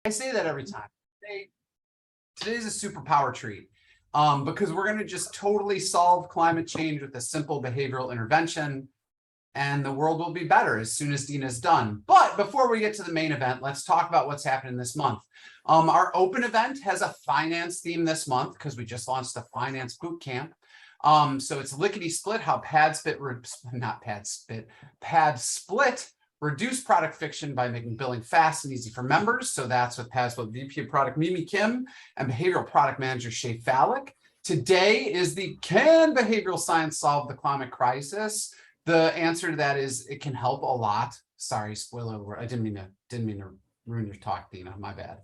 I say that every time. Today's a superpower treat because we're going to just totally solve climate change with a simple behavioral intervention, and the world will be better as soon as Deena's done. But before we get to the main event, let's talk about what's happening this month. Our open event has a finance theme this month because we just launched the finance boot camp. So it's lickety split how pad split reduce product fiction by making billing fast and easy for members. So that's with Pad Split VP of Product Mimi Kim and Behavioral Product Manager Shay Fallick. Today is the Can Behavioral Science Solve the Climate Crisis? The answer to that is it can help a lot. Sorry, spoiler alert. I didn't mean to ruin your talk, Deena. My bad.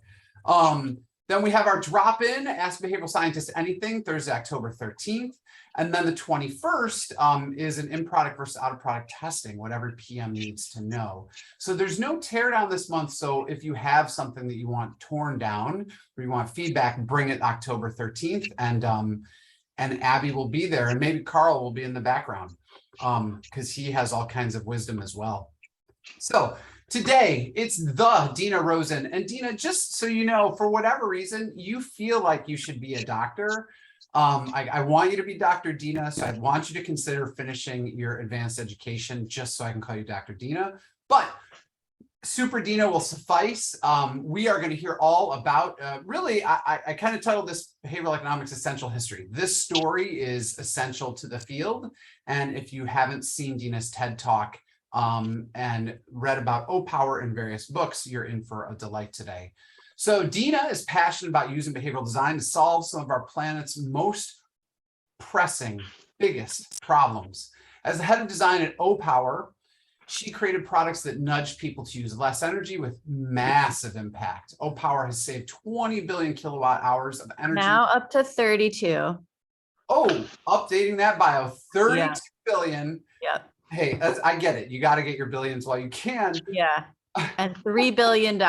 Then we have our drop-in Ask Behavioral Scientist Anything, Thursday, October 13th. And then the 21st is an in-product versus out-of-product testing, whatever PM needs to know. So there's no teardown this month. So if you have something that you want torn down or you want feedback, bring it October 13th. And Abby will be there. And maybe Carl will be in the background because he has all kinds of wisdom as well. So today, it's the Deena Rosen. And Deena, just so you know, for whatever reason, you feel like you should be a doctor. I want you to be Dr. Deena, so I want you to consider finishing your advanced education just so I can call you Dr. Deena. But Super Deena will suffice. We are going to hear all about, really, I kind of titled this Behavioral Economics Essential History. This story is essential to the field. And if you haven't seen Deena's TED Talk, and read about O-Power in various books, you're in for a delight today. So Deena is passionate about using behavioral design to solve some of our planet's most pressing, biggest problems. As the head of design at O-Power, she created products that nudge people to use less energy with massive impact. O-Power has saved 20 billion kilowatt hours of energy. Now up to 32. Oh, updating that bio, 32 billion. Yeah. Hey, I get it. You got to get your billions while you can. Yeah. And $3 billion.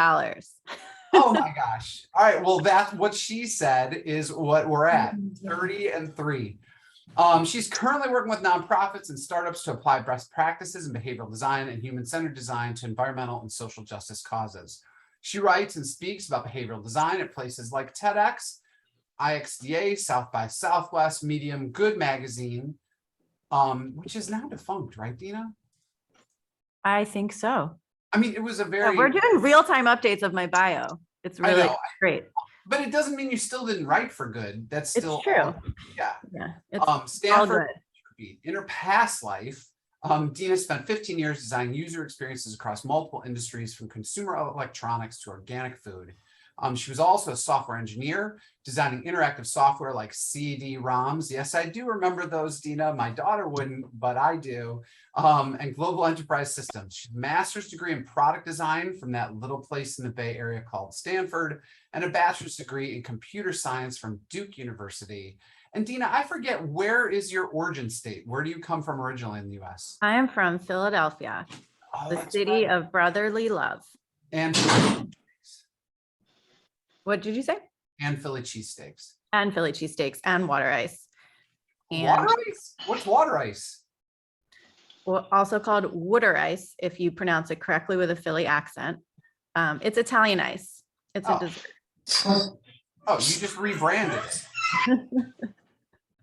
Oh my gosh. All right. Well, that's what she said is what we're at, 30 and 3. She's currently working with nonprofits and startups to apply best practices in behavioral design and human-centered design to environmental and social justice causes. She writes and speaks about behavioral design at places like TEDx, IXDA, South by Southwest, Medium, Good Magazine, which is now defunct, right, Deena? I think so. I mean, it was a very... Yeah, we're doing real-time updates of my bio. It's really great. But it doesn't mean you still didn't write for good. That's still... It's true. Yeah. It's Stanford, in her past life, Deena spent 15 years designing user experiences across multiple industries, from consumer electronics to organic food. She was also a software engineer, designing interactive software like CD-ROMs. Yes, I do remember those, Deena. My daughter wouldn't, but I do. And global enterprise systems. She has a master's degree in product design from that little place in the Bay Area called Stanford, and a bachelor's degree in computer science from Duke University. And Deena, I forget, where is your origin state? Where do you come from originally in the US? I am from Philadelphia, the city of brotherly love. And what did you say? And Philly cheesesteaks. And Philly cheesesteaks and water ice. And water ice? What's water ice? Well, also called water ice, if you pronounce it correctly with a Philly accent. It's Italian ice. It's a dessert. Oh, you just rebranded it.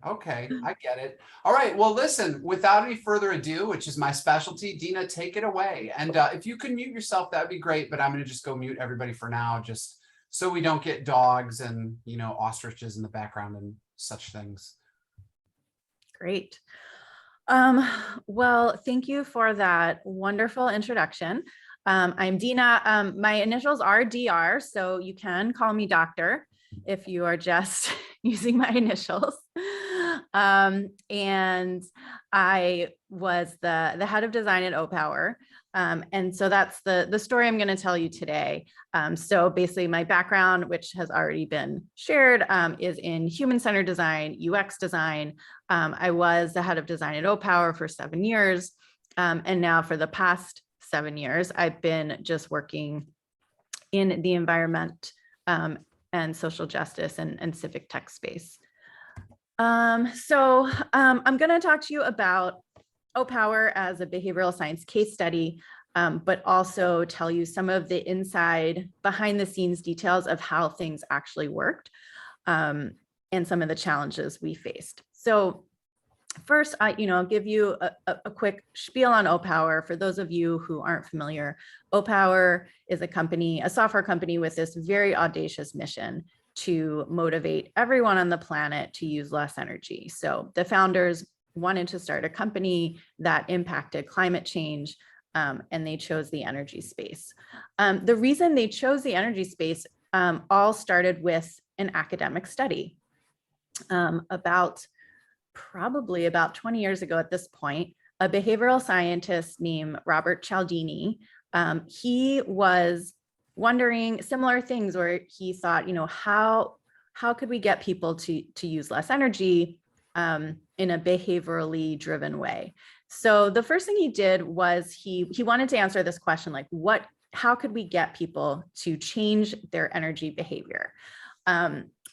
Okay, I get it. All right, well, listen, without any further ado, which is my specialty, Deena, take it away. And if you can mute yourself, that'd be great, but I'm gonna just go mute everybody for now, just so we don't get dogs and, you know, ostriches in the background and such things. Great. Well, thank you for that wonderful introduction. I'm Deena. My initials are DR, so you can call me doctor if you are just using my initials. And I was the head of design at O-Power. And so that's the story I'm going to tell you today. So basically my background, which has already been shared, is in human-centered design, UX design. I was the head of design at O-Power for 7 years. And now for the past 7 years, I've been just working in the environment and social justice and civic tech space. I'm going to talk to you about O-Power as a behavioral science case study. but also tell you some of the inside behind the scenes details of how things actually worked, and some of the challenges we faced. So first, I'll give you a quick spiel on OPower. For those of you who aren't familiar, OPower is a software company with this very audacious mission to motivate everyone on the planet to use less energy. So the founders wanted to start a company that impacted climate change, and they chose the energy space. The reason they chose the energy space all started with an academic study. Probably about 20 years ago at this point, a behavioral scientist named Robert Cialdini, he was wondering similar things where he thought, how could we get people to use less energy in a behaviorally driven way? So the first thing he did was he wanted to answer this question, like how could we get people to change their energy behavior?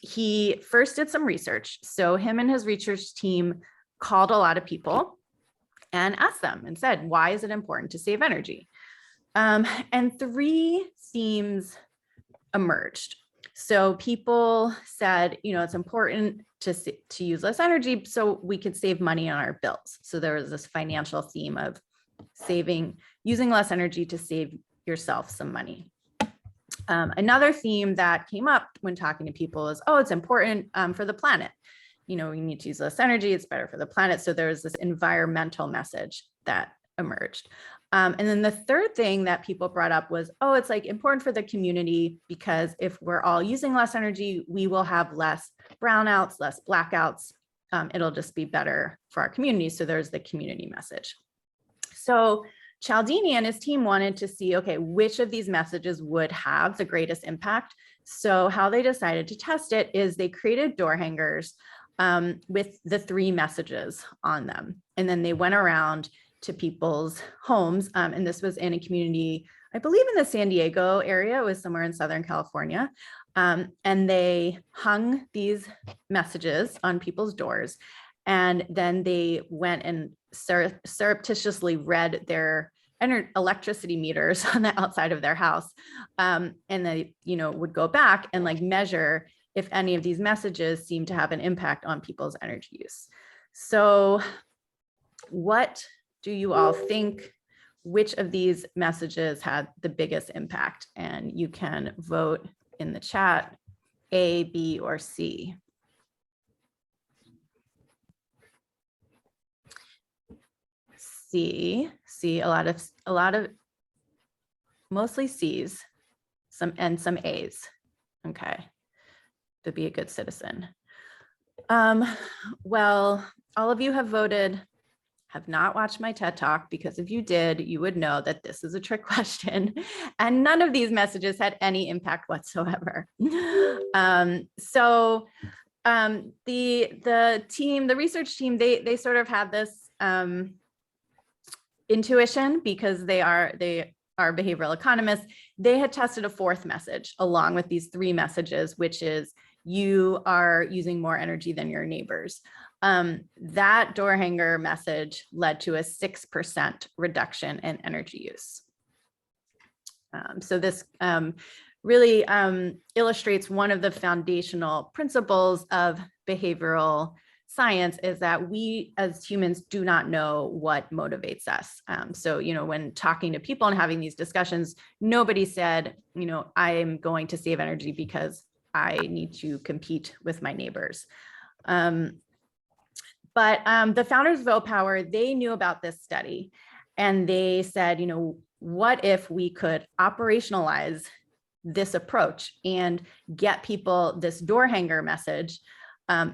He first did some research. So him and his research team called a lot of people and asked them and said, why is it important to save energy? And 3 themes emerged. So people said, it's important to use less energy so we could save money on our bills. So there was this financial theme of using less energy to save yourself some money. Another theme that came up when talking to people is, it's important for the planet. We need to use less energy, it's better for the planet. So there's this environmental message that emerged. And then the third thing that people brought up was, it's like important for the community, because if we're all using less energy, we will have less brownouts, less blackouts. It'll just be better for our community. So there's the community message. So Cialdini and his team wanted to see, okay, which of these messages would have the greatest impact. So how they decided to test it is they created door hangers with the 3 messages on them. And then they went around to people's homes. And this was in a community, I believe in the San Diego area, it was somewhere in Southern California. And they hung these messages on people's doors. And then they went and surreptitiously read their electricity meters on the outside of their house. And they, would go back and measure if any of these messages seem to have an impact on people's energy use. So what do you all think? Which of these messages had the biggest impact? And you can vote in the chat, A, B, or C. C, a lot of mostly C's, some A's. Okay, to be a good citizen. Well, all of you have voted, have not watched my TED Talk, because if you did, you would know that this is a trick question and none of these messages had any impact whatsoever. So the team, the research team, they sort of had this intuition, because they are behavioral economists. They had tested a 4th message along with these 3 messages, which is you are using more energy than your neighbors. That door hanger message led to a 6% reduction in energy use. So this really illustrates one of the foundational principles of behavioral science, is that we as humans do not know what motivates us. So, when talking to people and having these discussions, nobody said, I'm going to save energy because I need to compete with my neighbors. But the founders of OPower, they knew about this study, and they said, what if we could operationalize this approach and get people this door hanger message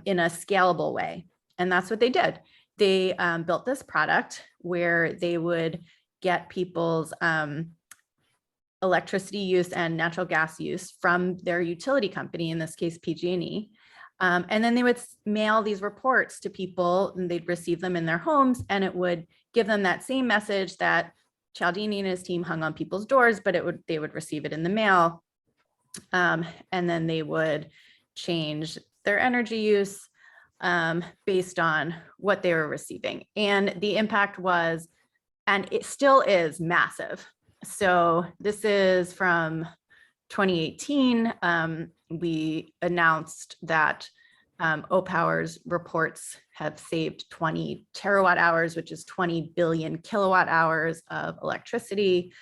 in a scalable way? And that's what they did. They built this product where they would get people's electricity use and natural gas use from their utility company, in this case, PG&E. And then they would mail these reports to people, and they'd receive them in their homes, and it would give them that same message that Cialdini and his team hung on people's doors, but they would receive it in the mail. And then they would change their energy use based on what they were receiving. And the impact was, and it still is, massive. So this is from 2018. We announced that O-Power's reports have saved 20 terawatt hours, which is 20 billion kilowatt hours of electricity.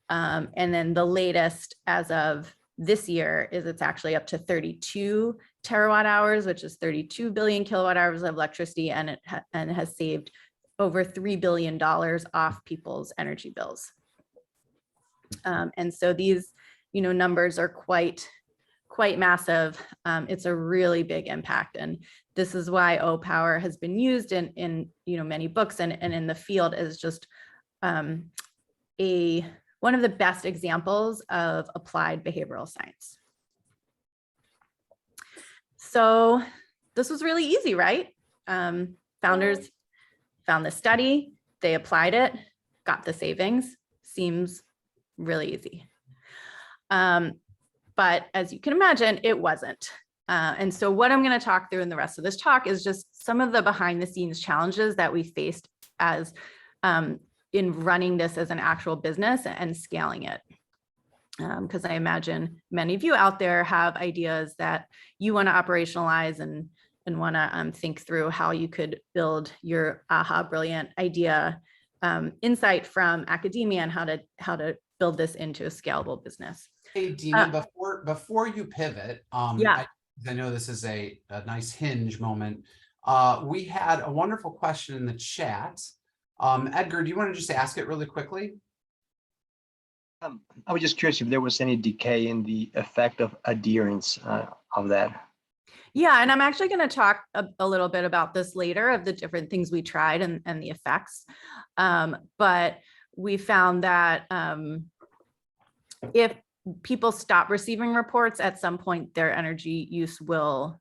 And then the latest as of this year is it's actually up to 32 terawatt hours, which is 32 billion kilowatt hours of electricity, and it has saved over $3 billion off people's energy bills. And so these, numbers are quite massive. It's a really big impact, and this is why O-Power has been used in many books and in the field as just one of the best examples of applied behavioral science. So this was really easy, right? Founders found the study, they applied it, got the savings. Seems really easy. But as you can imagine, it wasn't. And so what I'm going to talk through in the rest of this talk is just some of the behind the scenes challenges that we faced as in running this as an actual business and scaling it. Because I imagine many of you out there have ideas that you want to operationalize and want to think through how you could build your aha brilliant idea insight from academia and how to build this into a scalable business. Hey, Deena, before you pivot, yeah. I know this is a nice hinge moment. We had a wonderful question in the chat. Edgar, do you want to just ask it really quickly? I was just curious if there was any decay in the effect of adherence of that. Yeah, and I'm actually going to talk a little bit about this later, of the different things we tried and the effects. But we found that if people stop receiving reports, at some point their energy use will,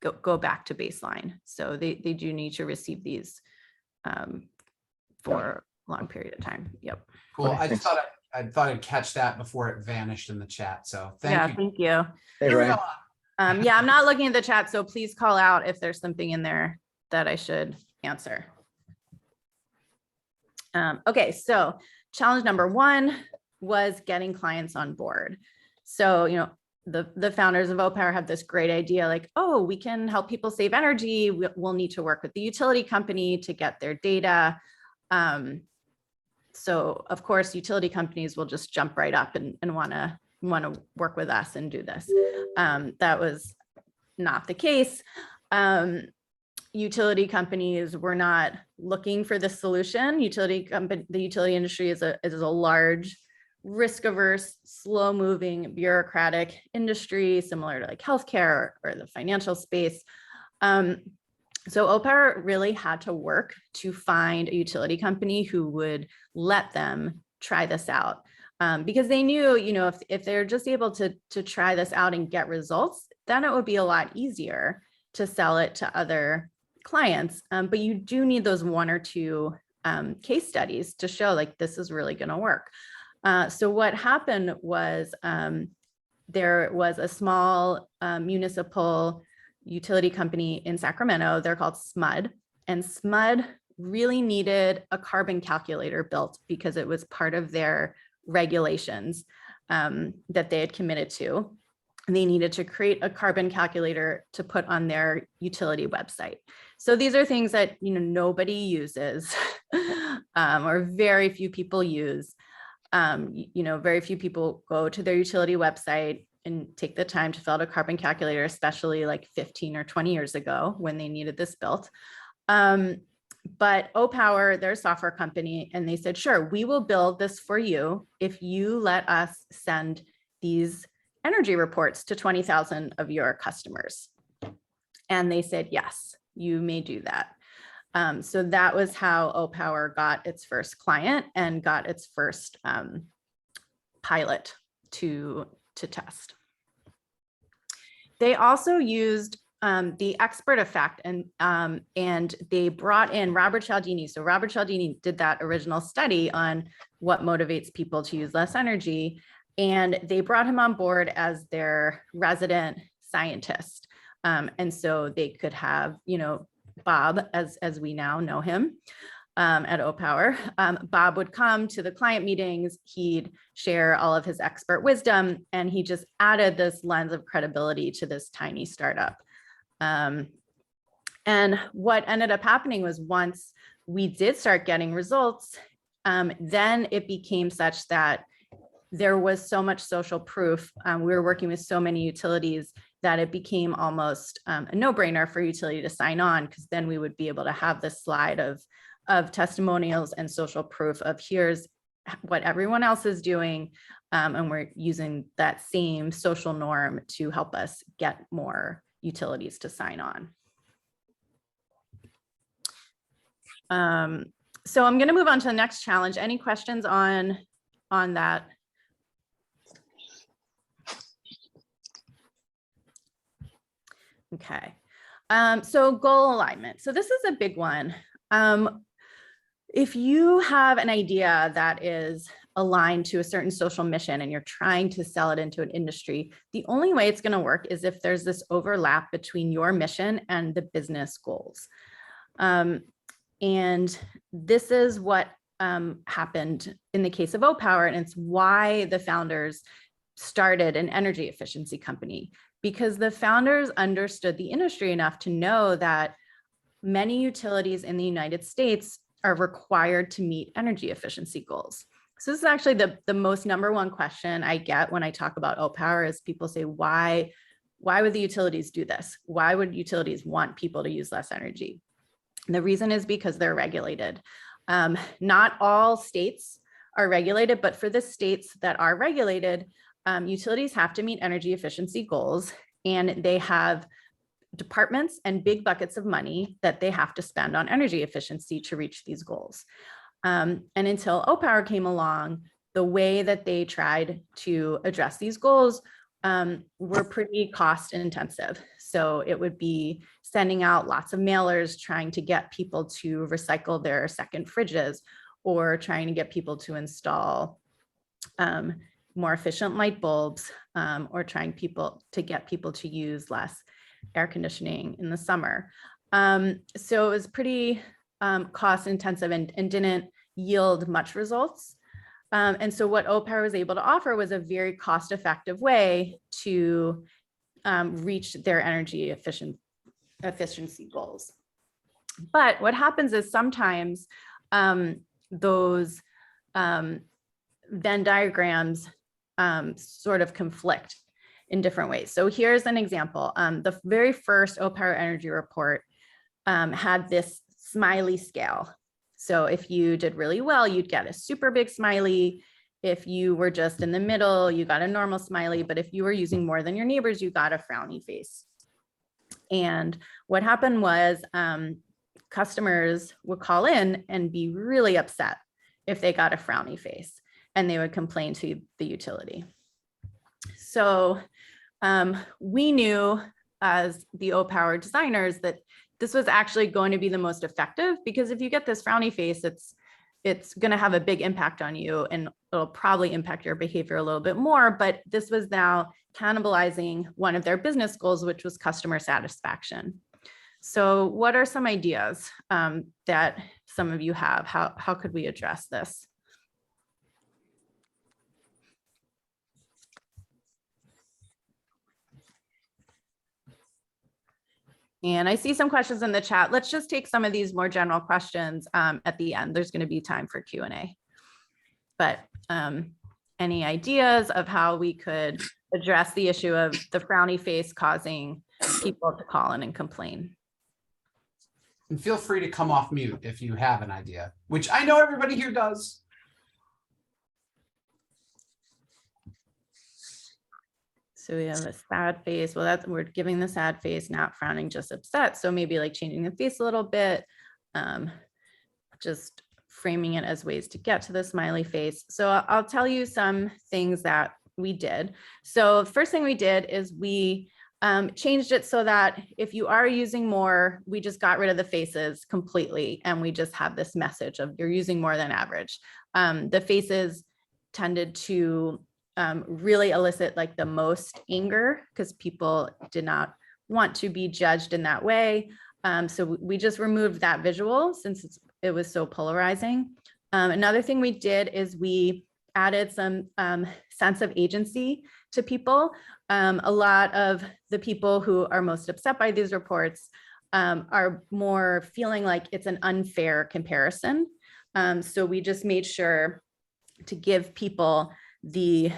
go back to baseline. So they do need to receive these for a long period of time. Yep. Cool. I just thought I'd catch that before it vanished in the chat. So thank you. Thank you. Hey, Ryan. Yeah, I'm not looking at the chat, so please call out if there's something in there that I should answer. Okay, so challenge number one was getting clients on board. So, the founders of O-Power have this great idea, like, oh, we can help people save energy. We'll need to work with the utility company to get their data. So of course, utility companies will just jump right up and want to work with us and do this. That was not the case. Utility companies were not looking for this solution. The utility industry is a large, risk-averse, slow-moving, bureaucratic industry, similar to like healthcare or the financial space. So O-Power really had to work to find a utility company who would let them try this out. Because they knew, if they're just able to try this out and get results, then it would be a lot easier to sell it to other clients. But you do need those one or two case studies to show like this is really going to work. So what happened was there was a small municipal utility company in Sacramento. They're called SMUD, and SMUD really needed a carbon calculator built because it was part of their regulations that they had committed to. And they needed to create a carbon calculator to put on their utility website. So these are things that nobody uses or very few people use. Very few people go to their utility website and take the time to fill out a carbon calculator, especially like 15 or 20 years ago when they needed this built. But O-Power, they're a software company, and they said, sure, we will build this for you if you let us send these energy reports to 20,000 of your customers. And they said, yes, you may do that. So that was how O-Power got its first client and got its first pilot to test. They also used the expert effect, and they brought in Robert Cialdini. So Robert Cialdini did that original study on what motivates people to use less energy, and they brought him on board as their resident scientist. And so they could have, Bob, as we now know him, at OPower. Bob would come to the client meetings, he'd share all of his expert wisdom, and he just added this lens of credibility to this tiny startup. And what ended up happening was once we did start getting results, then it became such that there was so much social proof. We were working with so many utilities that it became almost a no-brainer for utility to sign on, because then we would be able to have this slide of testimonials and social proof of here's what everyone else is doing. And we're using that same social norm to help us get more utilities to sign on. So I'm going to move on to the next challenge. Any questions on that? Okay. So goal alignment. So this is a big one. If you have an idea that is aligned to a certain social mission and you're trying to sell it into an industry, the only way it's going to work is if there's this overlap between your mission and the business goals. And this is what happened in the case of OPower, and it's why the founders started an energy efficiency company, because the founders understood the industry enough to know that many utilities in the United States are required to meet energy efficiency goals. So this is actually the most #1 question I get when I talk about OPower is people say, why would the utilities do this? Why would utilities want people to use less energy? And the reason is because they're regulated. Not all states are regulated, but for the states that are regulated, utilities have to meet energy efficiency goals, and they have departments and big buckets of money that they have to spend on energy efficiency to reach these goals. And until OPower came along, the way that they tried to address these goals were pretty cost intensive. So it would be sending out lots of mailers, trying to get people to recycle their second fridges, or trying to get people to install more efficient light bulbs, or trying to get people to use less air conditioning in the summer. So it was pretty cost intensive and didn't yield much results. And so what OPower was able to offer was a very cost effective way to reach their energy efficiency goals. But what happens is sometimes those Venn diagrams sort of conflict in different ways. So here's an example. The very first OPower energy report had this smiley scale. So if you did really well, you'd get a super big smiley. If you were just in the middle, you got a normal smiley. But if you were using more than your neighbors, you got a frowny face. And what happened was customers would call in and be really upset if they got a frowny face, and they would complain to the utility. So we knew as the OPower designers that this was actually going to be the most effective, because if you get this frowny face, it's going to have a big impact on you, and it'll probably impact your behavior a little bit more. But this was now cannibalizing one of their business goals, which was customer satisfaction. So what are some ideas that some of you have? How could we address this? And I see some questions in the chat. Let's just take some of these more general questions at the end. There's going to be time for Q&A. But any ideas of how we could address the issue of the frowny face causing people to call in and complain? And feel free to come off mute if you have an idea, which I know everybody here does. So we have a sad face. Well, we're giving the sad face, not frowning, just upset. So maybe like changing the face a little bit, just framing it as ways to get to the smiley face. So I'll tell you some things that we did. So the first thing we did is we changed it so that if you are using more, we just got rid of the faces completely. And we just have this message of you're using more than average. The faces tended to really elicit like the most anger, because people did not want to be judged in that way. So we just removed that visual, since it's it was so polarizing. Another thing we did is we added some sense of agency to people. A lot of the people who are most upset by these reports are more feeling like it's an unfair comparison. So we just made sure to give people the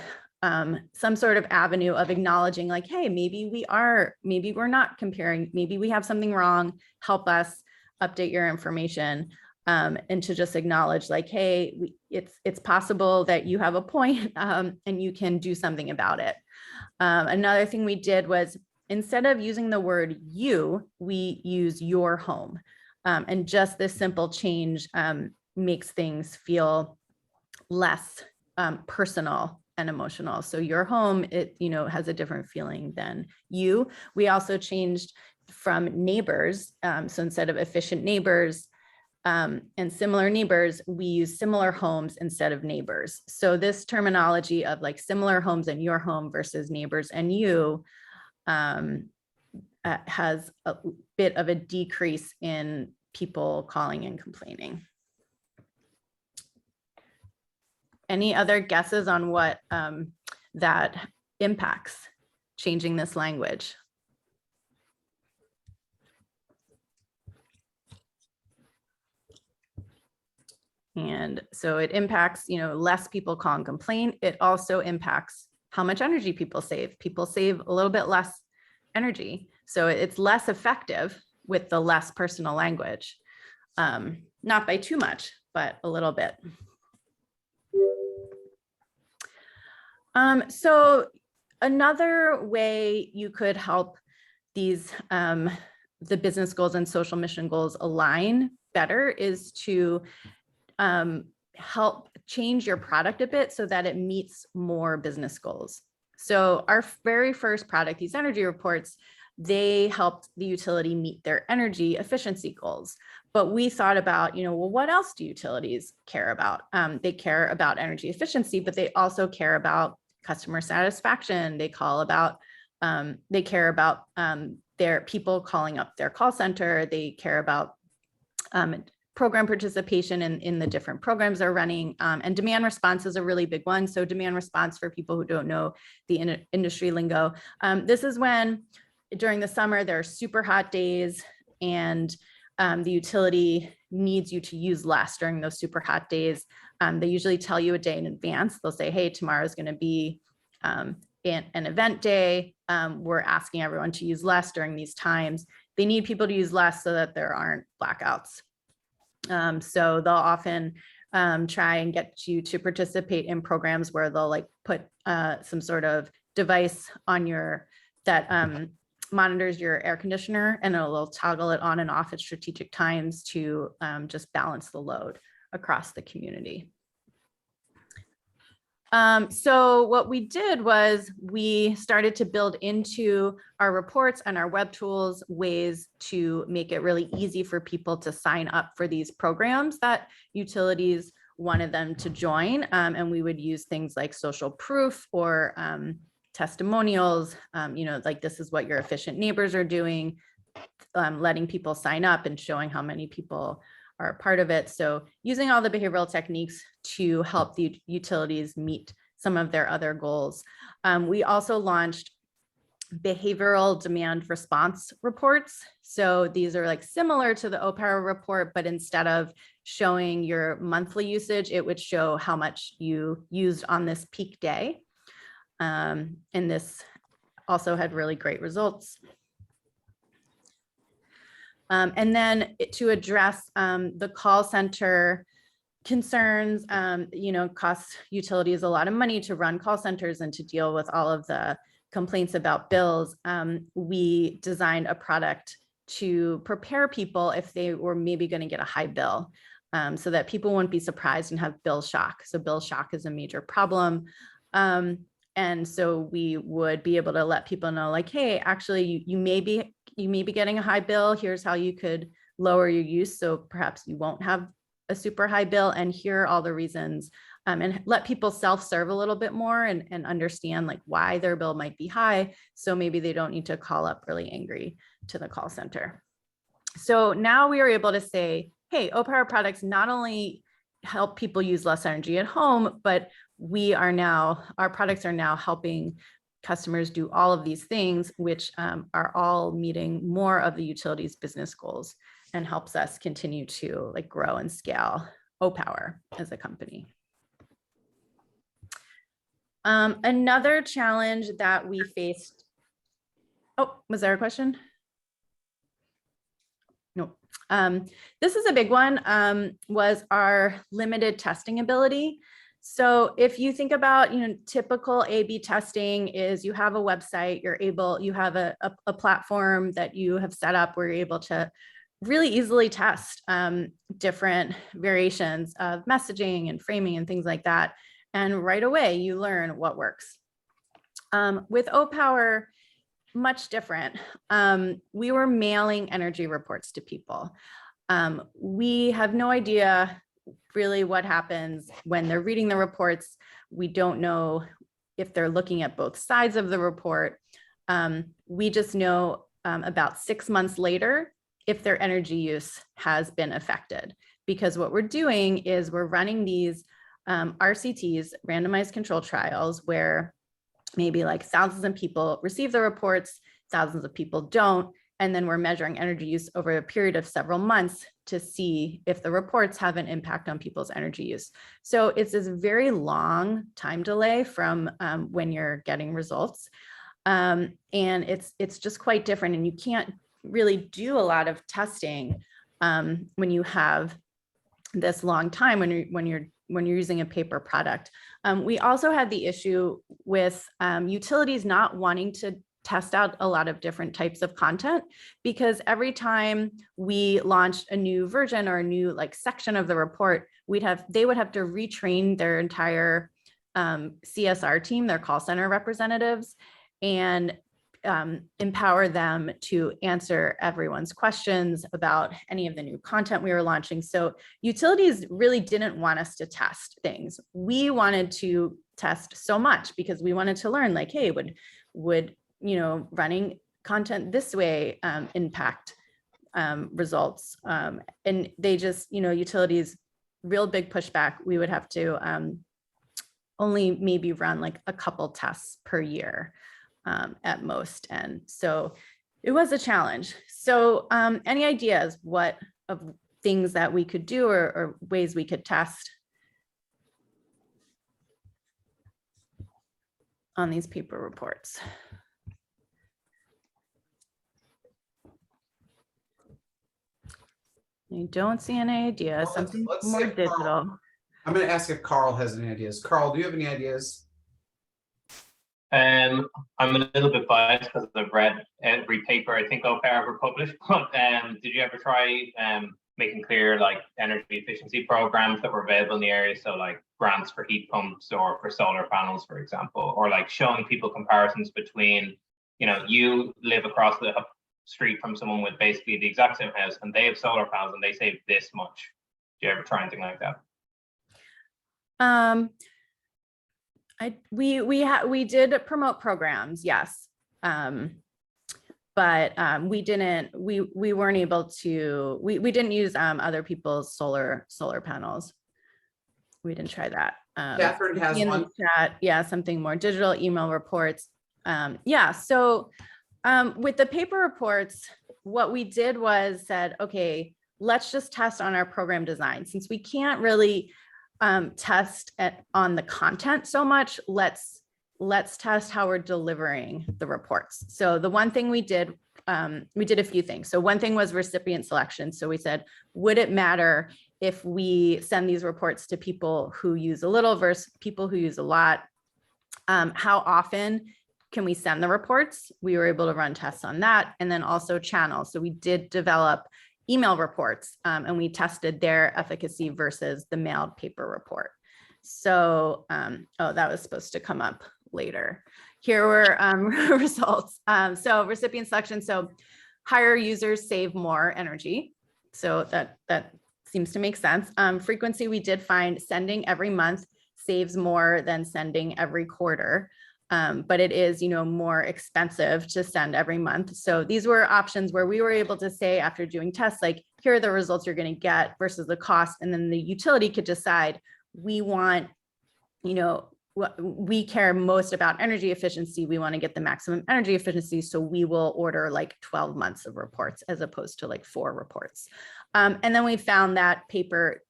some sort of avenue of acknowledging like, hey, maybe we're not comparing, maybe we have something wrong, help us update your information. And to just acknowledge like, hey, it's possible that you have a point and you can do something about it. Another thing we did was instead of using the word you, we use your home. And just this simple change makes things feel less personal and emotional. So your home, it has a different feeling than you. We also changed from neighbors. So instead of efficient neighbors and similar neighbors, we use similar homes instead of neighbors. So this terminology of like similar homes and your home versus neighbors and you has a bit of a decrease in people calling and complaining. Any other guesses on what that impacts changing this language? And so it impacts, less people call and complain. It also impacts how much energy people save. People save a little bit less energy. So it's less effective with the less personal language. Not by too much, but a little bit. So another way you could help these, the business goals and social mission goals align better is to help change your product a bit so that it meets more business goals. So our very first product, these energy reports, they helped the utility meet their energy efficiency goals. But we thought about, well, what else do utilities care about? They care about energy efficiency, but they also care about customer satisfaction. They care about their people calling up their call center. They care about program participation in the different programs they're running. And demand response is a really big one. So demand response, for people who don't know the industry lingo, this is when during the summer there are super hot days and the utility needs you to use less during those super hot days. They usually tell you a day in advance. They'll say, hey, tomorrow is going to be an event day. We're asking everyone to use less during these times. They need people to use less so that there aren't blackouts. So they'll often try and get you to participate in programs where they'll like put some sort of device on that monitors your air conditioner, and it'll toggle it on and off at strategic times to just balance the load across the community. So what we did was we started to build into our reports and our web tools ways to make it really easy for people to sign up for these programs that utilities wanted them to join. And we would use things like social proof or testimonials, like this is what your efficient neighbors are doing, letting people sign up and showing how many people are a part of it. So using all the behavioral techniques to help the utilities meet some of their other goals. We also launched behavioral demand response reports. So these are like similar to the OPower report, but instead of showing your monthly usage, it would show how much you used on this peak day. And this also had really great results. And then to address the call center concerns, costs utilities a lot of money to run call centers and to deal with all of the complaints about bills. We designed a product to prepare people if they were maybe going to get a high bill, so that people wouldn't be surprised and have bill shock. So bill shock is a major problem. And so we would be able to let people know, like, hey, actually, you may be getting a high bill. Here's how you could lower your use, so perhaps you won't have a super high bill. And here are all the reasons, and let people self-serve a little bit more and understand like why their bill might be high. So maybe they don't need to call up really angry to the call center. So now we are able to say, hey, O-Power products not only help people use less energy at home, but our products are now helping customers do all of these things, which are all meeting more of the utilities business goals and helps us continue to like grow and scale O-Power as a company. Another challenge that we faced. Oh, was there a question? No. This is a big one, was our limited testing ability. So if you think about, typical A/B testing is you have a website, you have a platform that you have set up where you're able to really easily test different variations of messaging and framing and things like that. And right away you learn what works. With O-Power, much different. We were mailing energy reports to people. We have no idea really what happens when they're reading the reports. We don't know if they're looking at both sides of the report. We just know about 6 months later if their energy use has been affected, because what we're doing is we're running these RCTs, randomized control trials, where maybe like thousands of people receive the reports, thousands of people don't, and then we're measuring energy use over a period of several months to see if the reports have an impact on people's energy use. So it's this very long time delay from when you're getting results. And it's just quite different, and you can't really do a lot of testing when you have this long time when you're using a paper product. We also had the issue with utilities not wanting to test out a lot of different types of content, because every time we launched a new version or a new like section of the report, they would have to retrain their entire CSR team, their call center representatives, and empower them to answer everyone's questions about any of the new content we were launching. So utilities really didn't want us to test things. We wanted to test so much because we wanted to learn, like, hey, would running content this way impact results? And they just, utilities, real big pushback. We would have to only maybe run like a couple tests per year at most. And so it was a challenge. So any ideas of things that we could do or ways we could test on these paper reports? I don't see any ideas. Well, Something let's more see if Carl- digital. I'm going to ask if Carl has any ideas. Carl, do you have any ideas? I'm a little bit biased because I've read every paper I think O-Power ever published, but did you ever try making clear like energy efficiency programs that were available in the area? So like grants for heat pumps or for solar panels, for example, or like showing people comparisons between, you live across the street from someone with basically the exact same house and they have solar panels and they save this much. Do you ever try anything like that? We did promote programs, yes, but we weren't able to. We didn't use other people's solar panels. We didn't try that. Catherine has in one. the chat, yeah, something more digital, email reports. Yeah, so with the paper reports, what we did was said, okay, let's just test on our program design. Since we can't really test on the content so much, let's test how we're delivering the reports. So the one thing we did a few things. So one thing was recipient selection. So we said, would it matter if we send these reports to people who use a little versus people who use a lot? How often can we send the reports? We were able to run tests on that. And then also channels. So we did develop email reports and we tested their efficacy versus the mailed paper report. So, oh, that was supposed to come up later. Here were results. So recipient selection. So higher users save more energy. So that seems to make sense. Frequency, we did find sending every month saves more than sending every quarter. but it is, more expensive to send every month. So these were options where we were able to say, after doing tests, like, here are the results you're going to get versus the cost. And then the utility could decide, we want, we care most about energy efficiency. We want to get the maximum energy efficiency. So we will order like 12 months of reports as opposed to like 4 reports. And then we found that paper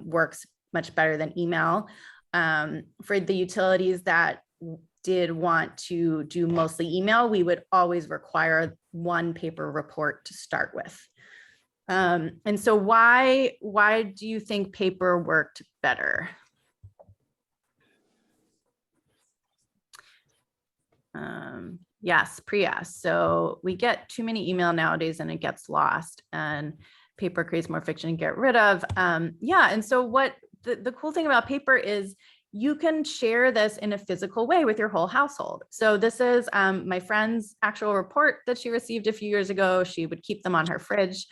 works much better than email. For the utilities that did want to do mostly email, we would always require 1 paper report to start with. And so why do you think paper worked better? Yes, Priya. So we get too many email nowadays and it gets lost, and paper creates more friction to get rid of. Yeah. And so what the cool thing about paper is you can share this in a physical way with your whole household. So this is my friend's actual report that she received a few years ago. She would keep them on her fridge.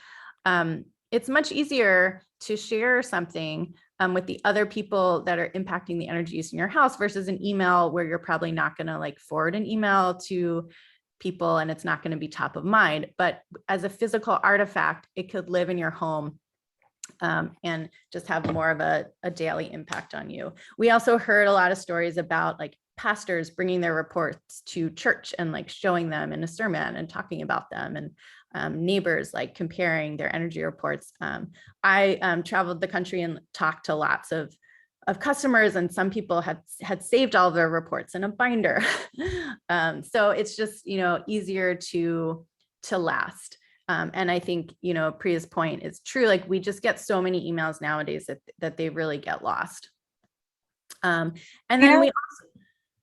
It's much easier to share something with the other people that are impacting the energy use in your house versus an email where you're probably not going to like forward an email to people and it's not going to be top of mind. But as a physical artifact, it could live in your home and just have more of a daily impact on you. We also heard a lot of stories about like pastors bringing their reports to church and like showing them in a sermon and talking about them, and neighbors like comparing their energy reports. I traveled the country and talked to lots of customers, and some people had saved all their reports in a binder. So it's just, easier to last. And I think, Priya's point is true. Like, we just get so many emails nowadays that they really get lost. And then we also,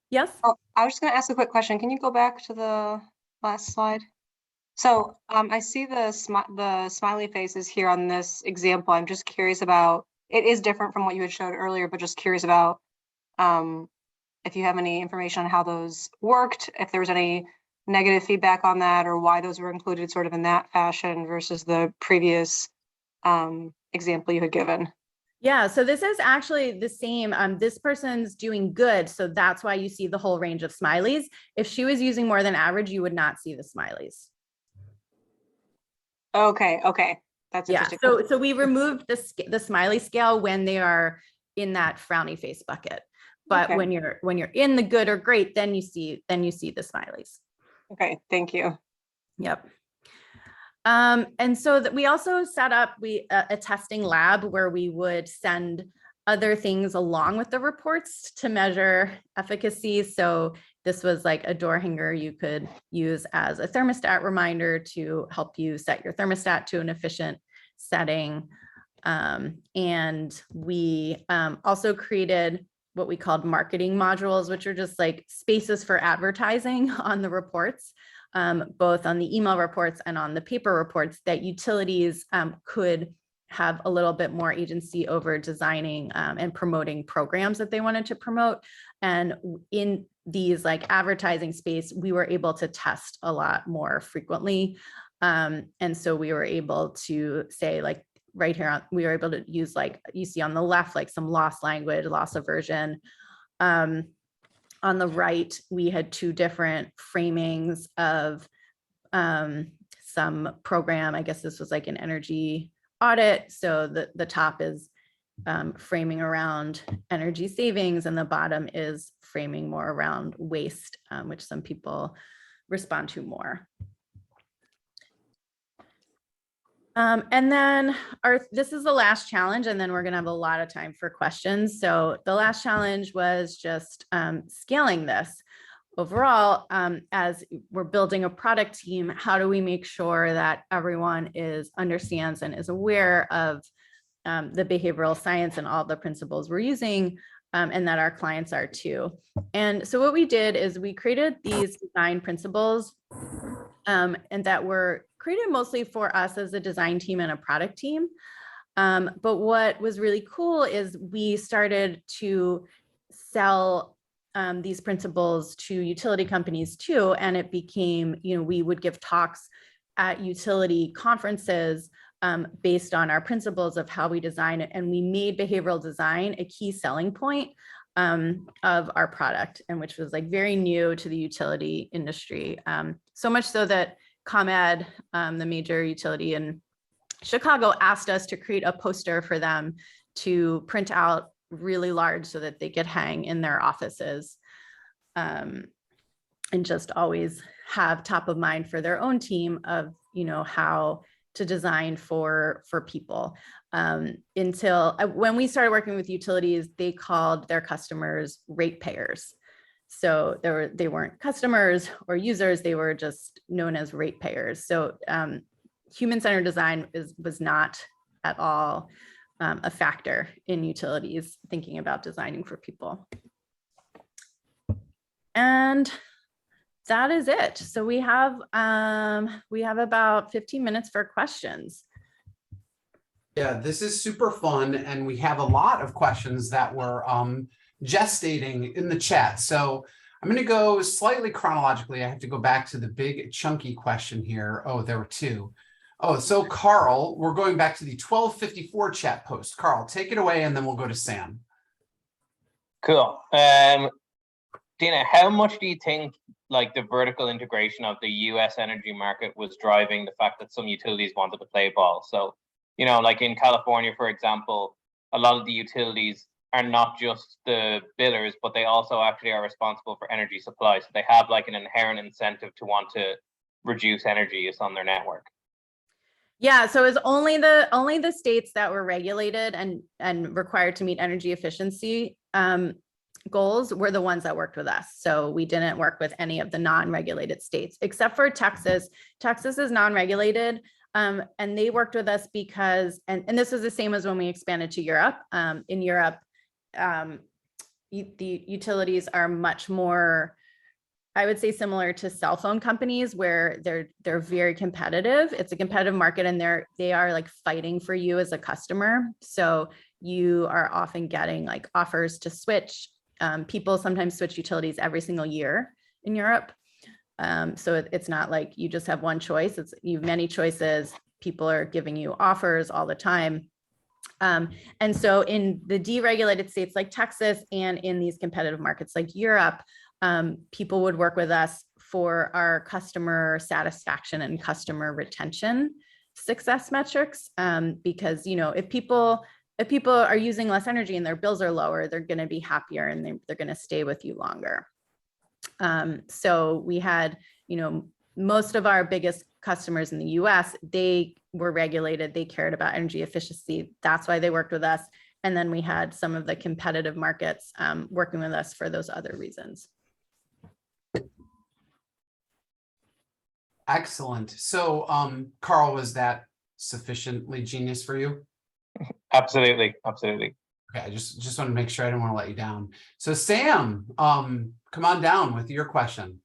yes? Oh, I was just going to ask a quick question. Can you go back to the last slide? So I see the smiley faces here on this example. I'm just curious about, it is different from what you had showed earlier, but just curious about if you have any information on how those worked, if there was any negative feedback on that, or why those were included sort of in that fashion versus the previous example you had given. Yeah, so this is actually the same. This person's doing good, so that's why you see the whole range of smileys. If she was using more than average, you would not see the smileys. Okay, that's interesting. So we removed the smiley scale when they are in that frowny face bucket, but when you're in the good or great, then you see the smileys. Okay, thank you. Yep. And so that we also set up a testing lab where we would send other things along with the reports to measure efficacy. So this was like a door hanger you could use as a thermostat reminder to help you set your thermostat to an efficient setting. And we also created what we called marketing modules, which are just like spaces for advertising on the reports, both on the email reports and on the paper reports, that utilities could have a little bit more agency over designing and promoting programs that they wanted to promote. And in these like advertising space, we were able to test a lot more frequently. And so we were able to say, like, right here, we were able to use, like you see on the left, like some loss language, loss aversion. On the right, we had 2 different framings of some program. I guess this was like an energy audit. So the top is framing around energy savings, and the bottom is framing more around waste, which some people respond to more. And then this is the last challenge, and then we're going to have a lot of time for questions. So the last challenge was just scaling this. Overall, as we're building a product team, how do we make sure that everyone understands and is aware of the behavioral science and all the principles we're using, and that our clients are too? And so what we did is we created these design principles, and that were created mostly for us as a design team and a product team. But what was really cool is we started to sell these principles to utility companies too. And it became, we would give talks at utility conferences based on our principles of how we design it. And we made behavioral design a key selling point of our product, and which was like very new to the utility industry. So much so that ComEd, the major utility in Chicago, asked us to create a poster for them to print out really large so that they could hang in their offices, and just always have top of mind for their own team of, you know, how to design for people. Until when we started working with utilities, they called their customers ratepayers. So they weren't customers or users, they were just known as ratepayers. So human-centered design was not at all a factor in utilities thinking about designing for people. And that is it. So we have about 15 minutes for questions. Yeah, this is super fun, and we have a lot of questions that were gestating in the chat. So I'm going to go slightly chronologically. I have to go back to the big chunky question here. Oh, there were two. Oh, so Carl, we're going back to the 1254 chat post. Carl, take it away, and then we'll go to Sam. Cool. Deena, how much do you think like the vertical integration of the US energy market was driving the fact that some utilities wanted to play ball? So, you know, like in California, for example, a lot of the utilities are not just the billers, but they also actually are responsible for energy supply. So they have like an inherent incentive to want to reduce energy use on their network. Yeah, so it's only the states that were regulated and required to meet energy efficiency goals were the ones that worked with us. So we didn't work with any of the non-regulated states, except for Texas. Texas is non-regulated, and they worked with us because, and this was the same as when we expanded to Europe. In Europe, the utilities are much more, I would say, similar to cell phone companies, where they're very competitive. It's a competitive market, and they are like fighting for you as a customer. So you are often getting like offers to switch. People sometimes switch utilities every single year in Europe. So it's not like you just have one choice. You have many choices. People are giving you offers all the time. And so in the deregulated states like Texas, and in these competitive markets like Europe, people would work with us for our customer satisfaction and customer retention success metrics. Because, you know, if people are using less energy and their bills are lower, they're going to be happier, and they're going to stay with you longer. So we had, you know, most of our biggest customers in the US, they were regulated, they cared about energy efficiency. That's why they worked with us. And then we had some of the competitive markets working with us for those other reasons. Excellent. So, Carl, was that sufficiently genius for you? Absolutely, absolutely. Okay, I just want to make sure I don't want to let you down. So, Sam, come on down with your question.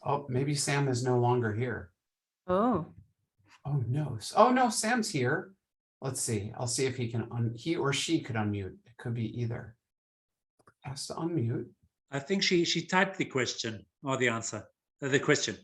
Oh, maybe Sam is no longer here. Oh. Oh no. Oh no, Sam's here. Let's see. I'll see if he can he or she could unmute. It could be either. Has to unmute. I think she typed the question or the answer. The question.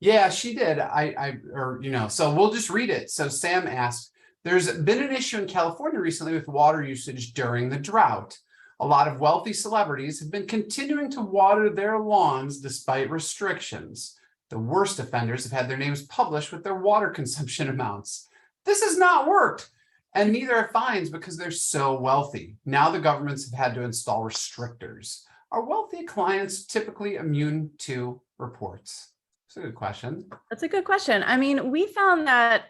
Yeah, she did. Or you know, so we'll just read it. So Sam asked, there's been an issue in California recently with water usage during the drought. A lot of wealthy celebrities have been continuing to water their lawns despite restrictions. The worst offenders have had their names published with their water consumption amounts. This has not worked, and neither are fines because they're so wealthy. Now the governments have had to install restrictors. Are wealthy clients typically immune to reports? That's a good question. That's a good question. I mean, we found that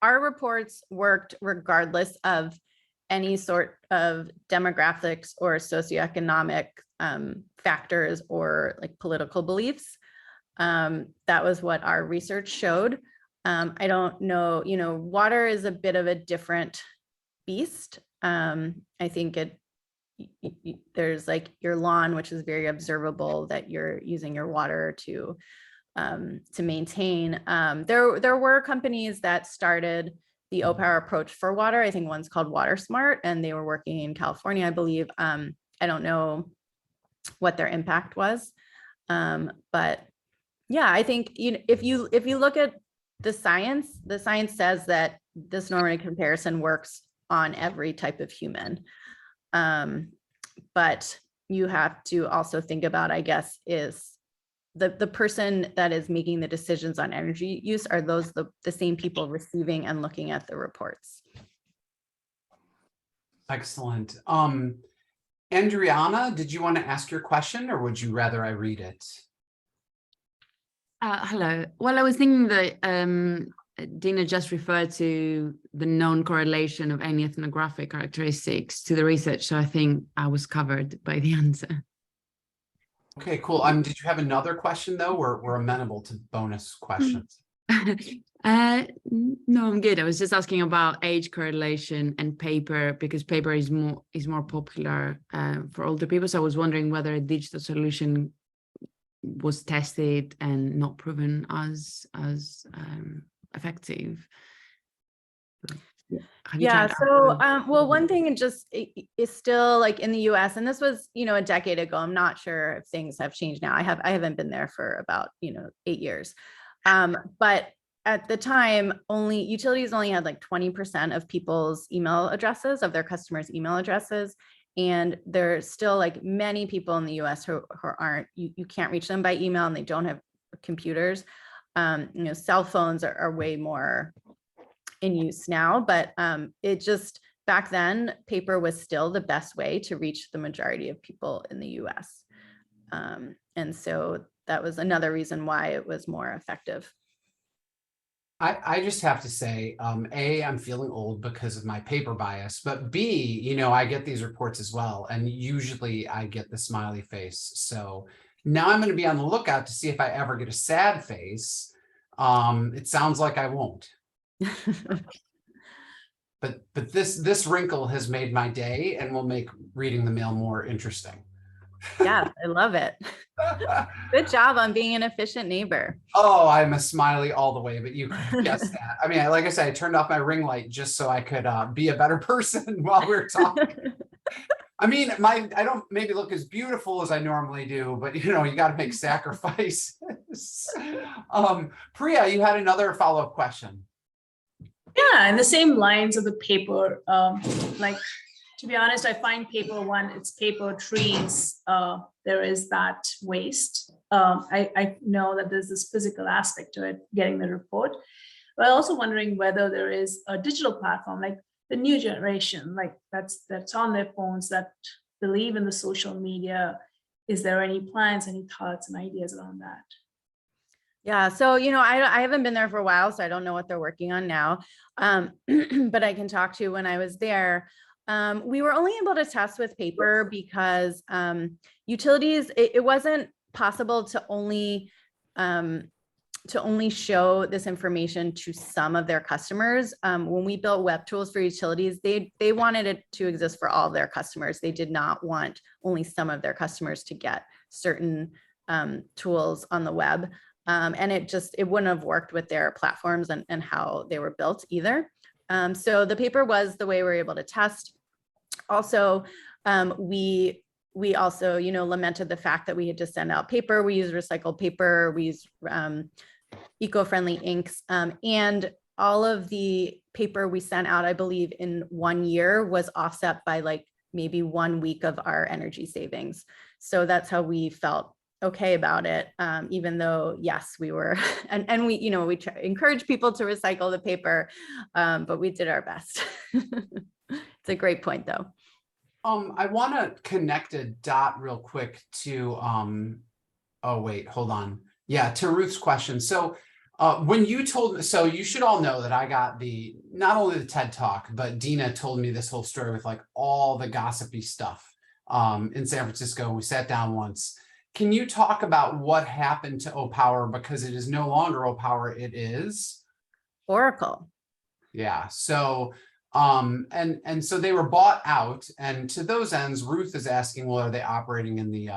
our reports worked regardless of any sort of demographics or socioeconomic factors or like political beliefs. That was what our research showed. I don't know, you know, water is a bit of a different beast. I think there's like your lawn, which is very observable that you're using your water to maintain. There were companies that started the O-Power approach for water. I think one's called Water Smart, and they were working in California, I believe. I don't know what their impact was, but yeah, I think, you know, if you look at the science says that this normative comparison works on every type of human. But you have to also think about, I guess, is the person that is making the decisions on energy use, are those the same people receiving and looking at the reports? Excellent. Andriana, did you want to ask your question, or would you rather I read it? Hello. Well, I was thinking that Deena just referred to the known correlation of any ethnographic characteristics to the research, so I think I was covered by the answer. Okay, cool. Did you have another question though? We're amenable to bonus questions. No, I'm good. I was just asking about age correlation and paper, because paper is more popular for older people. So I was wondering whether a digital solution was tested and not proven as effective. Yeah, so well, one thing is still like in the US, and this was, a decade ago. I'm not sure if things have changed now. I haven't been there for about 8 years. But at the time, utilities only had like 20% of people's email addresses, of their customers' email addresses. And there's still like many people in the US who aren't, you can't reach them by email, and they don't have computers. Cell phones are way more in use now, but it just, back then, paper was still the best way to reach the majority of people in the US. And so that was another reason why it was more effective. I just have to say, A, I'm feeling old because of my paper bias, but B, I get these reports as well, and usually I get the smiley face. So now I'm going to be on the lookout to see if I ever get a sad face. It sounds like I won't. But this wrinkle has made my day and will make reading the mail more interesting. Yeah, I love it. Good job on being an efficient neighbor. Oh, I'm a smiley all the way, but you guessed that. I mean, like I said, I turned off my ring light just so I could be a better person while we were talking. I mean, I don't maybe look as beautiful as I normally do, but you got to make sacrifices. Priya, you had another follow-up question. Yeah, in the same lines of the paper, to be honest, I find paper, it's paper trees, there is that waste. I know that there's this physical aspect to it, getting the report, but also wondering whether there is a digital platform, like the new generation, like that's on their phones, that believe in the social media. Is there any plans, any thoughts and ideas around that? Yeah, so I haven't been there for a while, so I don't know what they're working on now. But I can talk to when I was there. We were only able to test with paper because utilities, it wasn't possible to only show this information to some of their customers. When we built web tools for utilities, they wanted it to exist for all of their customers. They did not want only some of their customers to get certain tools on the web. And it wouldn't have worked with their platforms and how they were built either. So the paper was the way we were able to test. Also, we also, lamented the fact that we had to send out paper. We use recycled paper, we use eco-friendly inks, and all of the paper we sent out, I believe in 1 year, was offset by like maybe 1 week of our energy savings. So that's how we felt okay about it, even though, yes, we were, and we, we encourage people to recycle the paper, but we did our best. It's a great point though. I want to connect a dot real quick to, oh wait, hold on. Yeah, to Ruth's question. So when you told me, so you should all know that I got not only the TED Talk, but Deena told me this whole story with like all the gossipy stuff in San Francisco. We sat down once. Can you talk about what happened to OPower, because it is no longer OPower, it is Oracle. Yeah. So and so they were bought out, and to those ends, Ruth is asking, well, are they operating in the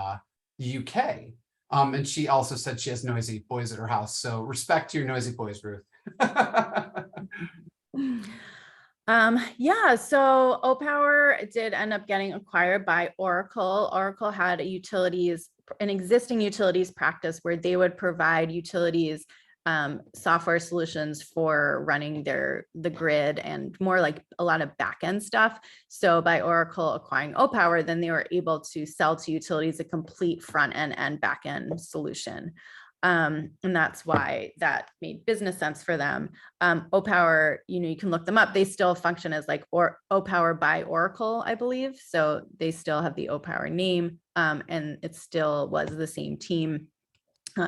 UK? And she also said she has noisy boys at her house. So respect to your noisy boys, Ruth. Yeah, so OPower did end up getting acquired by Oracle. Oracle had an existing utilities practice where they would provide utilities software solutions for running the grid and more like a lot of back-end stuff. So by Oracle acquiring OPower, then they were able to sell to utilities a complete front-end and back-end solution. And that's why that made business sense for them. OPower, you can look them up. They still function as like OPower by Oracle, I believe. So they still have the OPower name, and it still was the same team,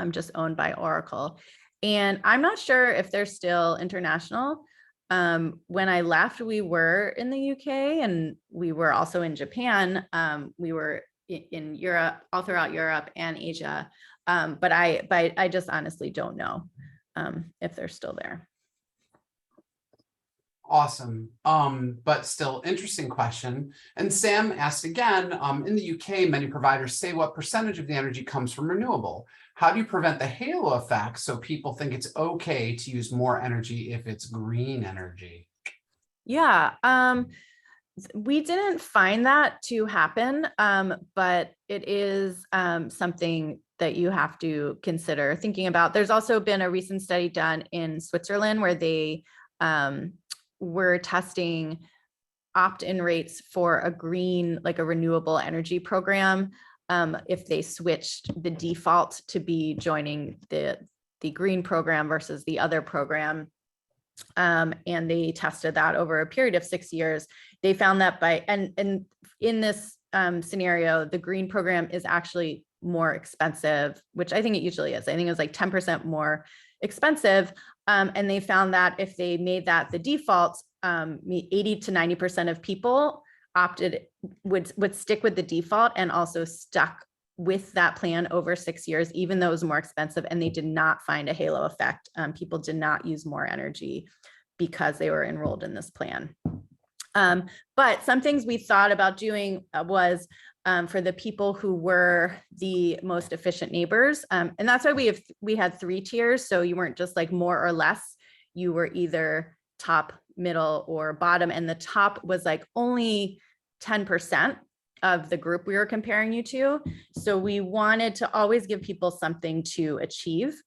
just owned by Oracle. And I'm not sure if they're still international. When I left, we were in the UK and we were also in Japan. We were in Europe, all throughout Europe and Asia. But I just honestly don't know if they're still there. Awesome. But still interesting question. And Sam asked again, in the UK, many providers say what percentage of the energy comes from renewable. How do you prevent the halo effect so people think it's okay to use more energy if it's green energy? Yeah, we didn't find that to happen, but it is something that you have to consider thinking about. There's also been a recent study done in Switzerland where they were testing opt-in rates for a green, like a renewable energy program, if they switched the default to be joining the green program versus the other program. And they tested that over a period of 6 years. They found that and in this scenario, the green program is actually more expensive, which I think it usually is. I think it was like 10% more expensive. And they found that if they made that the default, 80 to 90% of people would stick with the default and also stuck with that plan over 6 years, even though it was more expensive, and they did not find a halo effect. People did not use more energy because they were enrolled in this plan. But some things we thought about doing was for the people who were the most efficient neighbors. And that's why we had 3 tiers. So you weren't just like more or less, you were either top, middle, or bottom. And the top was like only 10% of the group we were comparing you to. So we wanted to always give people something to achieve.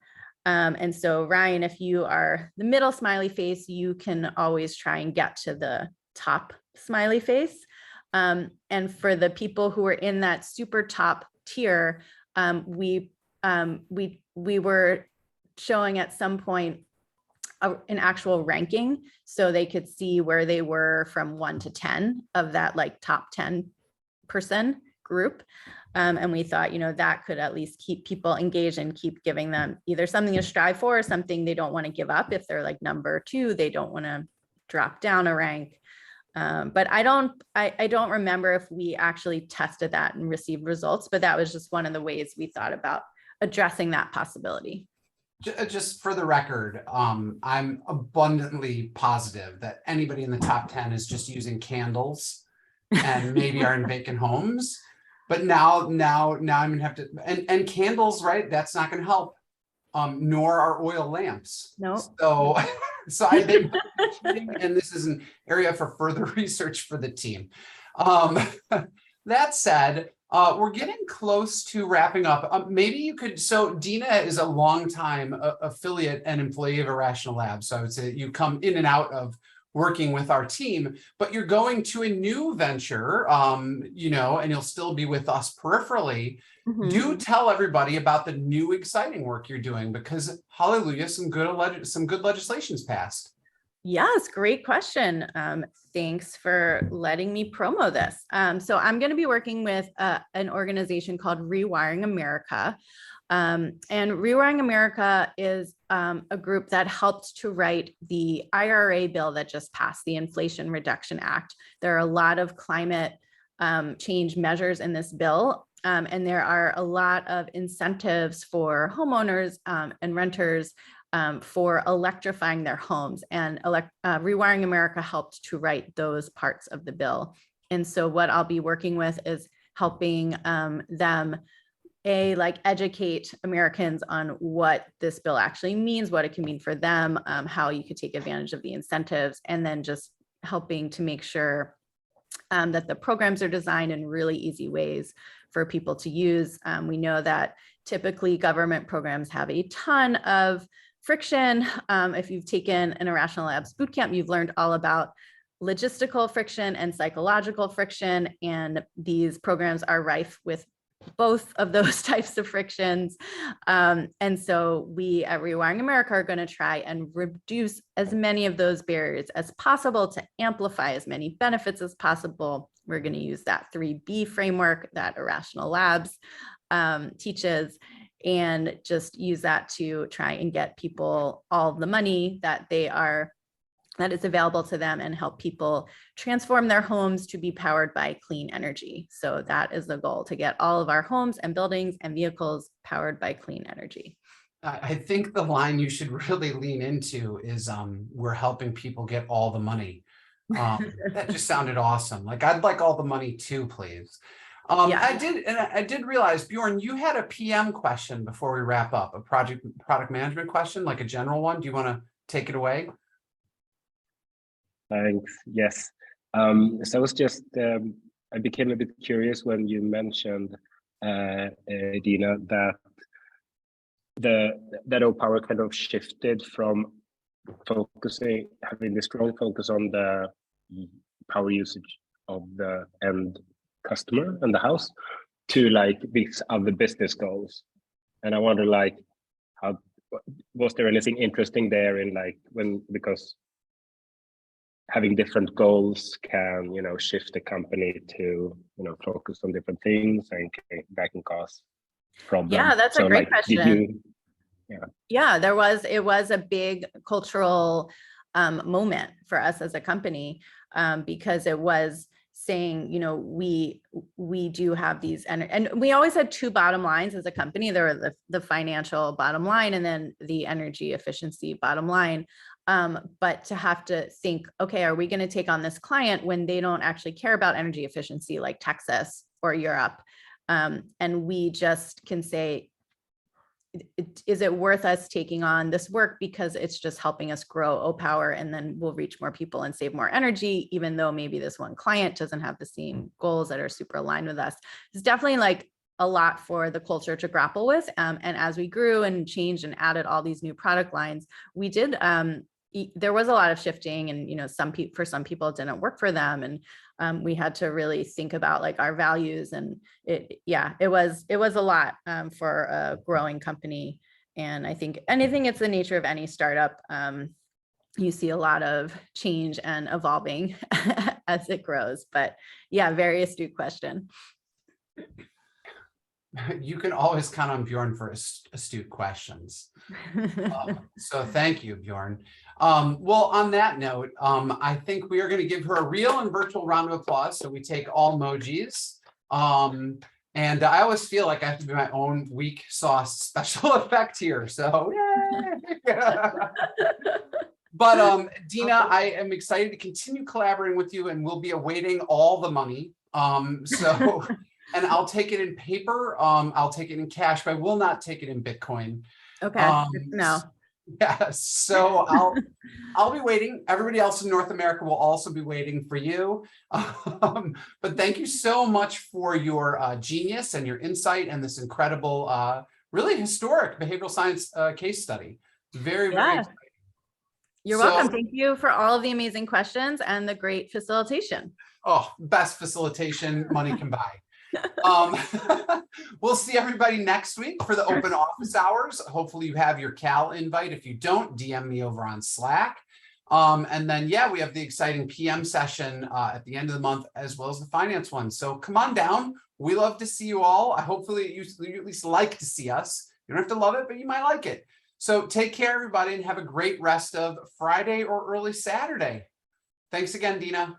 And so Ryan, if you are the middle smiley face, you can always try and get to the top smiley face. And for the people who are in that super top tier, we were showing at some point an actual ranking so they could see where they were from 1 to 10 of that like top 10 person group. And we thought, that could at least keep people engaged and keep giving them either something to strive for or something they don't want to give up. If they're like number 2, they don't want to drop down a rank. But I don't remember if we actually tested that and received results, but that was just one of the ways we thought about addressing that possibility. Just for the record, I'm abundantly positive that anybody in the top 10 is just using candles and maybe are in vacant homes. But now I'm gonna have to, and candles, right? That's not gonna help. Nor are oil lamps. No. So I think, and this is an area for further research for the team. That said, we're getting close to wrapping up. Maybe you could, so Deena is a longtime affiliate and employee of Irrational Labs. So I would say you come in and out of working with our team, but you're going to a new venture, and you'll still be with us peripherally. Mm-hmm. Do tell everybody about the new exciting work you're doing, because hallelujah, some good legislation's passed. Yes, great question. Thanks for letting me promo this. So I'm going to be working with an organization called Rewiring America. And Rewiring America is a group that helped to write the IRA bill that just passed, the Inflation Reduction Act. There are a lot of climate change measures in this bill, and there are a lot of incentives for homeowners and renters for electrifying their homes. And Rewiring America helped to write those parts of the bill. And so what I'll be working with is helping them educate Americans on what this bill actually means, what it can mean for them, how you could take advantage of the incentives, and then just helping to make sure that the programs are designed in really easy ways for people to use. We know that typically government programs have a ton of friction. If you've taken an Irrational Labs bootcamp, you've learned all about logistical friction and psychological friction. And these programs are rife with both of those types of frictions. And so we at Rewiring America are going to try and reduce as many of those barriers as possible to amplify as many benefits as possible. We're going to use that 3B framework that Irrational Labs teaches, and just use that to try and get people all the money that is available to them, and help people transform their homes to be powered by clean energy. So that is the goal, to get all of our homes and buildings and vehicles powered by clean energy. I think the line you should really lean into is we're helping people get all the money. That just sounded awesome. Like, I'd like all the money too, please. Yeah. I did realize, Bjorn, you had a PM question before we wrap up, a product management question, like a general one. Do you want to take it away? Thanks. Yes. So I was just, I became a bit curious when you mentioned, Deena, that that O-Power kind of shifted from having the strong focus on the power usage of the end customer and the house, to like these other business goals. And I wonder, like, how was there anything interesting there in, like, because having different goals can, shift the company to, focus on different things, and that can cause problems. Yeah, that's a great question. It was a big cultural moment for us as a company, because it was saying, we do have these, and we always had two bottom lines as a company. There were the financial bottom line, and then the energy efficiency bottom line. But to have to think, okay, are we going to take on this client when they don't actually care about energy efficiency, like Texas or Europe? And we just can say, is it worth us taking on this work because it's just helping us grow O-Power, and then we'll reach more people and save more energy, even though maybe this one client doesn't have the same goals that are super aligned with us. It's definitely like a lot for the culture to grapple with. And as we grew and changed and added all these new product lines, we did, there was a lot of shifting, and, for some people it didn't work for them. And we had to really think about like our values, and it was a lot for a growing company. And I think it's the nature of any startup. You see a lot of change and evolving as it grows, but yeah, very astute question. You can always count on Bjorn for astute questions. So thank you, Bjorn. Well, on that note, I think we are going to give her a real and virtual round of applause. So we take all emojis. And I always feel like I have to be my own weak sauce special effect here. So yay! But Deena, I am excited to continue collaborating with you, and we'll be awaiting all the money. And I'll take it in paper. I'll take it in cash, but I will not take it in Bitcoin. Okay. No. Yeah. So I'll be waiting. Everybody else in North America will also be waiting for you. But thank you so much for your genius and your insight and this incredible, really historic behavioral science case study. Very, very exciting. You're welcome. Thank you for all of the amazing questions and the great facilitation. Oh, best facilitation money can buy. We'll see everybody next week for the open office hours. Hopefully you have your Cal invite. If you don't, DM me over on Slack. And then, we have the exciting PM session at the end of the month, as well as the finance one. So come on down. We love to see you all. Hopefully you at least like to see us. You don't have to love it, but you might like it. So take care, everybody, and have a great rest of Friday or early Saturday. Thanks again, Deena.